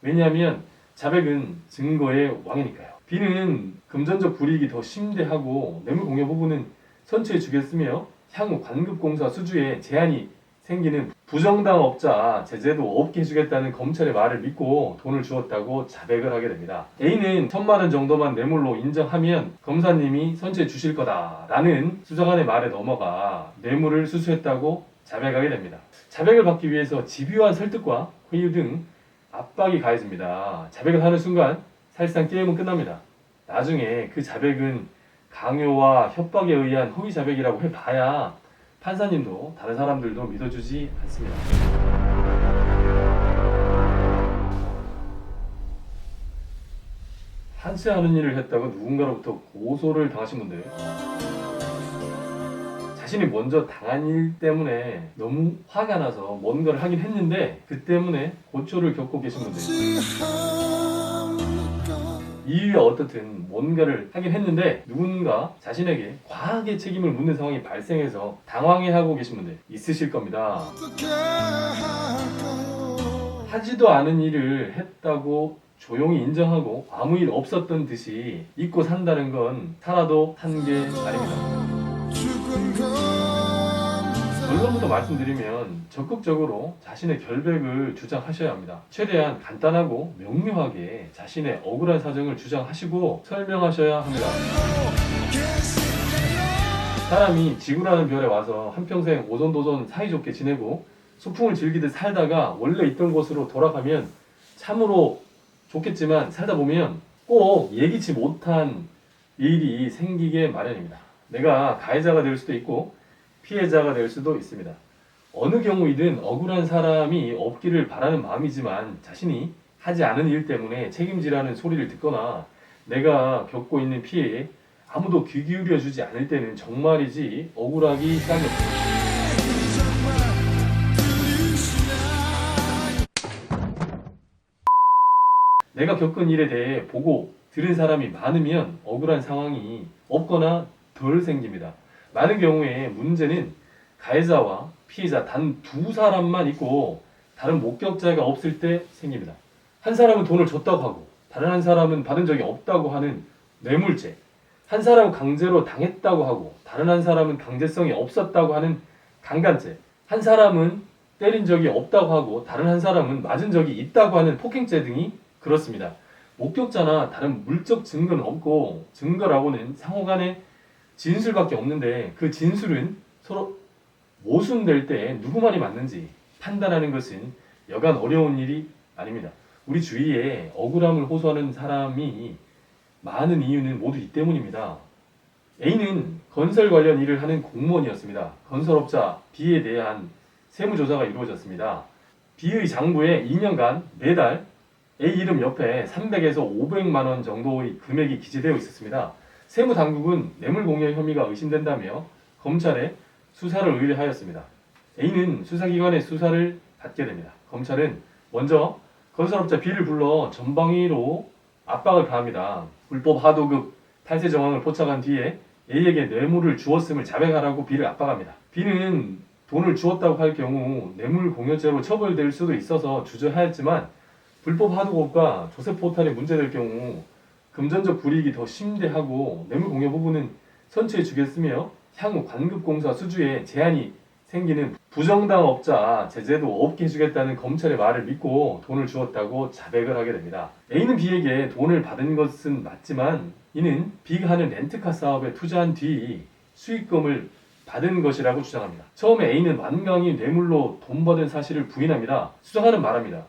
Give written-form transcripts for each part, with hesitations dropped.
왜냐하면 자백은 증거의 왕이니까요. B는 금전적 불이익이 더 심대하고 뇌물 공여 부분은 선처해 주겠으며 향후 관급공사 수주에 제한이 생기는 부정당 업자 제재도 없게 해주겠다는 검찰의 말을 믿고 돈을 주었다고 자백을 하게 됩니다. A는 1,000만 원 정도만 뇌물로 인정하면 검사님이 선처해 주실 거다라는 수사관의 말에 넘어가 뇌물을 수수했다고 자백하게 됩니다. 자백을 받기 위해서 집요한 설득과 회유 등 압박이 가해집니다. 자백을 하는 순간 사실상 게임은 끝납니다. 나중에 그 자백은 강요와 협박에 의한 허위 자백이라고 해봐야 판사님도 다른 사람들도 믿어주지 않습니다. 한치 않은 일을 했다고 누군가로부터 고소를 당하신 분들, 자신이 먼저 당한 일 때문에 너무 화가 나서 뭔가를 하긴 했는데 그 때문에 고초를 겪고 계신 분들, 이유야 어떻든 뭔가를 하긴 했는데 누군가 자신에게 과하게 책임을 묻는 상황이 발생해서 당황해하고 계신 분들 있으실 겁니다. 하지도 않은 일을 했다고 조용히 인정하고 아무 일 없었던 듯이 잊고 산다는 건 살아도 산 게 아닙니다. 결론부터 말씀드리면 적극적으로 자신의 결백을 주장하셔야 합니다. 최대한 간단하고 명료하게 자신의 억울한 사정을 주장하시고 설명하셔야 합니다. 사람이 지구라는 별에 와서 한평생 오손도손 사이좋게 지내고 소풍을 즐기듯 살다가 원래 있던 곳으로 돌아가면 참으로 좋겠지만 살다 보면 꼭 예기치 못한 일이 생기게 마련입니다. 내가 가해자가 될 수도 있고 피해자가 될 수도 있습니다. 어느 경우이든 억울한 사람이 없기를 바라는 마음이지만 자신이 하지 않은 일 때문에 책임지라는 소리를 듣거나 내가 겪고 있는 피해에 아무도 귀 기울여 주지 않을 때는 정말이지 억울하기 짝이 없습니다. 내가 겪은 일에 대해 보고 들은 사람이 많으면 억울한 상황이 없거나 덜 생깁니다. 많은 경우에 문제는 가해자와 피해자 단 두 사람만 있고 다른 목격자가 없을 때 생깁니다. 한 사람은 돈을 줬다고 하고 다른 한 사람은 받은 적이 없다고 하는 뇌물죄, 한 사람은 강제로 당했다고 하고 다른 한 사람은 강제성이 없었다고 하는 강간죄, 한 사람은 때린 적이 없다고 하고 다른 한 사람은 맞은 적이 있다고 하는 폭행죄 등이 그렇습니다. 목격자나 다른 물적 증거는 없고 증거라고는 상호간의 진술밖에 없는데 그 진술은 서로 모순될 때 누구 말이 맞는지 판단하는 것은 여간 어려운 일이 아닙니다. 우리 주위에 억울함을 호소하는 사람이 많은 이유는 모두 이 때문입니다. A는 건설 관련 일을 하는 공무원이었습니다. 건설업자 B에 대한 세무조사가 이루어졌습니다. B의 장부에 2년간 매달 A 이름 옆에 300에서 500만 원 정도의 금액이 기재되어 있었습니다. 세무당국은 뇌물공여 혐의가 의심된다며 검찰에 수사를 의뢰하였습니다. A는 수사기관의 수사를 받게 됩니다. 검찰은 먼저 건설업자 B를 불러 전방위로 압박을 가합니다. 불법 하도급 탈세 정황을 포착한 뒤에 A에게 뇌물을 주었음을 자백하라고 B를 압박합니다. B는 돈을 주었다고 할 경우 뇌물공여죄로 처벌될 수도 있어서 주저하였지만 불법 하도급과 조세포탈이 문제될 경우 금전적 불이익이 더 심대하고 뇌물공여 부분은 선처해 주겠으며 향후 관급공사 수주에 제한이 생기는 부정당 업자 제재도 없게 해주겠다는 검찰의 말을 믿고 돈을 주었다고 자백을 하게 됩니다. A는 B에게 돈을 받은 것은 맞지만 이는 B가 하는 렌트카 사업에 투자한 뒤 수익금을 받은 것이라고 주장합니다. 처음에 A는 완강히 뇌물로 돈 받은 사실을 부인합니다. 수사관은 말합니다.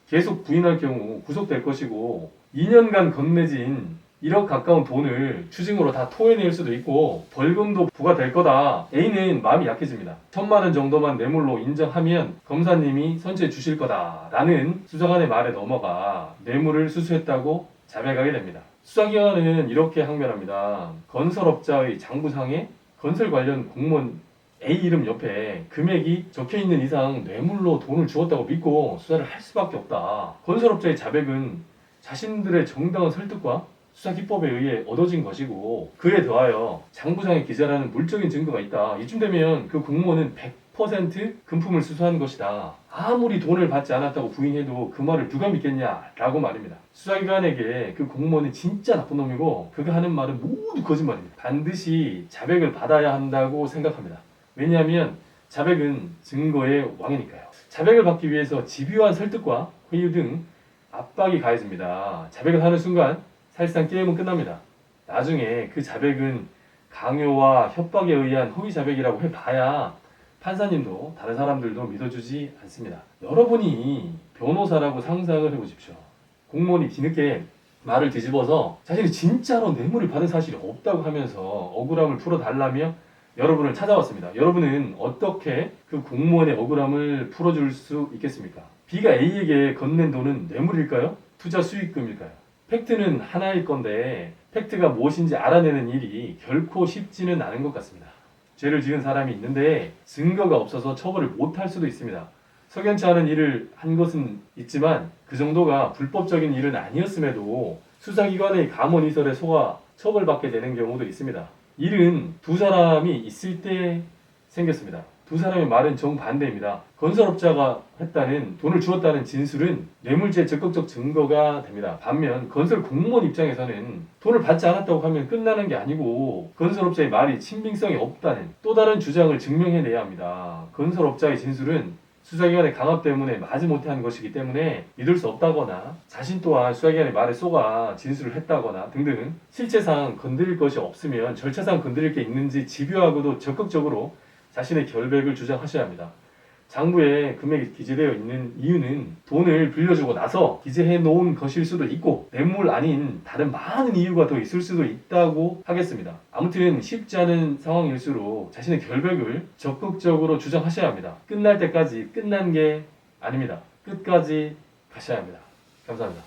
계속 부인할 경우 구속될 것이고 2년간 건네진 1억 가까운 돈을 추징으로 다 토해낼 수도 있고 벌금도 부과될 거다. A는 마음이 약해집니다. 1,000만 원 정도만 뇌물로 인정하면 검사님이 선처해 주실 거다 라는 수사관의 말에 넘어가 뇌물을 수수했다고 자백하게 됩니다. 수사기관은 이렇게 항변합니다. 건설업자의 장부상에 건설 관련 공무원 A 이름 옆에 금액이 적혀있는 이상 뇌물로 돈을 주었다고 믿고 수사를 할 수밖에 없다. 건설업자의 자백은 자신들의 정당한 설득과 수사기법에 의해 얻어진 것이고 그에 더하여 장부상에 기재라는 물적인 증거가 있다. 이쯤 되면 그 공무원은 100% 금품을 수수한 것이다. 아무리 돈을 받지 않았다고 부인해도 그 말을 누가 믿겠냐라고 말입니다. 수사기관에게 그 공무원은 진짜 나쁜 놈이고 그가 하는 말은 모두 거짓말입니다. 반드시 자백을 받아야 한다고 생각합니다. 왜냐하면 자백은 증거의 왕이니까요. 자백을 받기 위해서 집요한 설득과 회유 등 압박이 가해집니다. 자백을 하는 순간 사실상 게임은 끝납니다. 나중에 그 자백은 강요와 협박에 의한 허위 자백이라고 해봐야 판사님도 다른 사람들도 믿어주지 않습니다. 여러분이 변호사라고 상상을 해보십시오. 공무원이 뒤늦게 말을 뒤집어서 자신이 진짜로 뇌물을 받은 사실이 없다고 하면서 억울함을 풀어달라며 여러분을 찾아왔습니다. 여러분은 어떻게 그 공무원의 억울함을 풀어줄 수 있겠습니까? B가 A에게 건넨 돈은 뇌물일까요? 투자 수익금일까요? 팩트는 하나일 건데 팩트가 무엇인지 알아내는 일이 결코 쉽지는 않은 것 같습니다. 죄를 지은 사람이 있는데 증거가 없어서 처벌을 못할 수도 있습니다. 석연치 않은 일을 한 것은 있지만 그 정도가 불법적인 일은 아니었음에도 수사기관의 감언이설에 속아 처벌받게 되는 경우도 있습니다. 일은 두 사람이 있을 때 생겼습니다. 두 사람의 말은 정반대입니다. 건설업자가 했다는 돈을 주었다는 진술은 뇌물죄 적극적 증거가 됩니다. 반면 건설 공무원 입장에서는 돈을 받지 않았다고 하면 끝나는 게 아니고 건설업자의 말이 신빙성이 없다는 또 다른 주장을 증명해내야 합니다. 건설업자의 진술은 수사기관의 강압 때문에 마지못해 한 것이기 때문에 믿을 수 없다거나 자신 또한 수사기관의 말에 속아 진술을 했다거나 등등 실체상 건드릴 것이 없으면 절차상 건드릴 게 있는지 집요하고도 적극적으로 자신의 결백을 주장하셔야 합니다. 장부에 금액이 기재되어 있는 이유는 돈을 빌려주고 나서 기재해 놓은 것일 수도 있고 뇌물 아닌 다른 많은 이유가 더 있을 수도 있다고 하겠습니다. 아무튼 쉽지 않은 상황일수록 자신의 결백을 적극적으로 주장하셔야 합니다. 끝날 때까지 끝난 게 아닙니다. 끝까지 가셔야 합니다. 감사합니다.